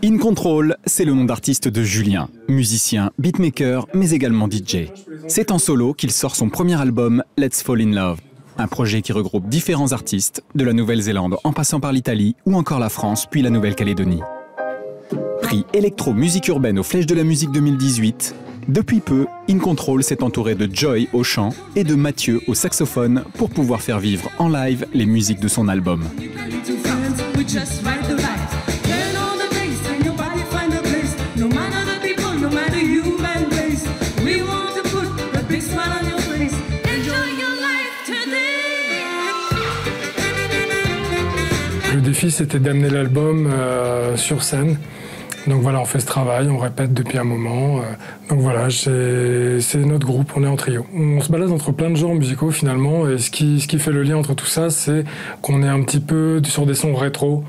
In Control, c'est le nom d'artiste de Julien, musicien, beatmaker, mais également DJ. C'est en solo qu'il sort son premier album, Let's Fall in Love, un projet qui regroupe différents artistes, de la Nouvelle-Zélande en passant par l'Italie ou encore la France puis la Nouvelle-Calédonie. Prix électro-musique urbaine aux Flèches de la musique 2018, depuis peu, In Control s'est entouré de Joy au chant et de Mathieu au saxophone pour pouvoir faire vivre en live les musiques de son album. Le défi, c'était d'amener l'album sur scène. Donc voilà, on fait ce travail, on répète depuis un moment. Donc voilà, c'est notre groupe, on est en trio. On se balade entre plein de genres musicaux finalement, et ce qui fait le lien entre tout ça, c'est qu'on est un petit peu sur des sons rétro,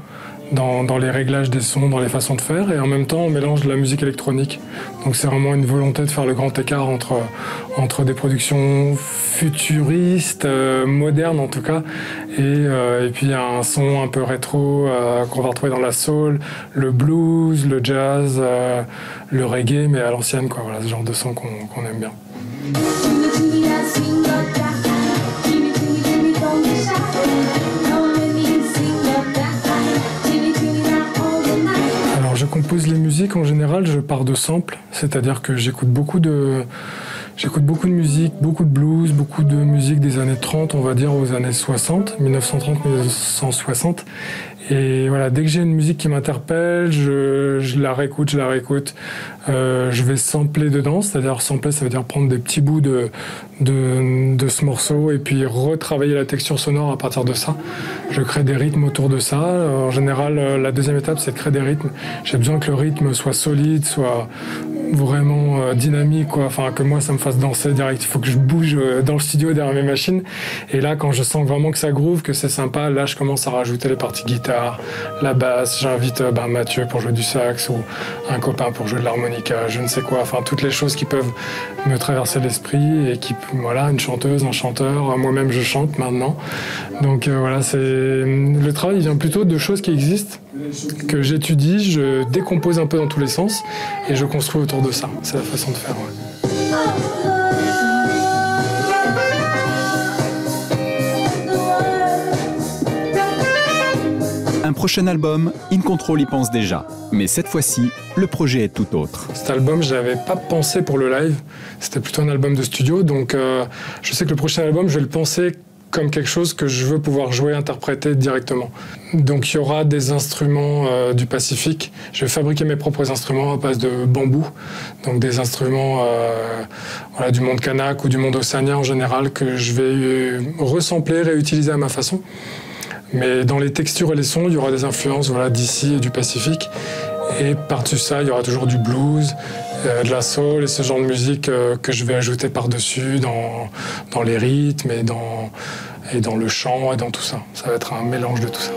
dans les réglages des sons, dans les façons de faire, et en même temps on mélange de la musique électronique. Donc c'est vraiment une volonté de faire le grand écart entre des productions futuristes, modernes en tout cas, et puis un son un peu rétro qu'on va retrouver dans la soul, le blues, le jazz, le reggae, mais à l'ancienne, quoi. Voilà, ce genre de son qu'on aime bien. Je compose les musiques en général, je pars de samples, c'est-à-dire que j'écoute beaucoup de musique, beaucoup de blues, beaucoup de musique des années 30, on va dire aux années 60, 1930-1960. Et voilà, dès que j'ai une musique qui m'interpelle, je la réécoute. Je vais sampler dedans, c'est-à-dire sampler, ça veut dire prendre des petits bouts de ce morceau et puis retravailler la texture sonore à partir de ça. Je crée des rythmes autour de ça. En général, la deuxième étape, c'est de créer des rythmes. J'ai besoin que le rythme soit solide, soit vraiment dynamique, quoi. Enfin, que moi, ça me fasse danser direct. Il faut que je bouge dans le studio derrière mes machines. Et là, quand je sens vraiment que ça groove, que c'est sympa, là, je commence à rajouter les parties guitare, la basse. J'invite Mathieu pour jouer du sax ou un copain pour jouer de l'harmonica, je ne sais quoi. Enfin, toutes les choses qui peuvent me traverser l'esprit et qui, voilà, une chanteuse, un chanteur. Moi-même, je chante maintenant. Donc voilà, le travail vient plutôt de choses qui existent, que j'étudie, je décompose un peu dans tous les sens et je construis autour de ça. C'est la façon de faire, ouais. Un prochain album, In Control y pense déjà. Mais cette fois-ci, le projet est tout autre. Cet album, je n'avais pas pensé pour le live. C'était plutôt un album de studio. Donc je sais que le prochain album, je vais le penser comme quelque chose que je veux pouvoir jouer, interpréter directement. Donc il y aura des instruments du Pacifique. Je vais fabriquer mes propres instruments à base de bambou. Donc des instruments voilà, du monde kanak ou du monde océanien en général que je vais resampler, réutiliser à ma façon. Mais dans les textures et les sons, il y aura des influences voilà, d'ici et du Pacifique. Et par-dessus ça, il y aura toujours du blues, de la soul et ce genre de musique que je vais ajouter par-dessus dans les rythmes et dans le chant et dans tout ça. Ça va être un mélange de tout ça.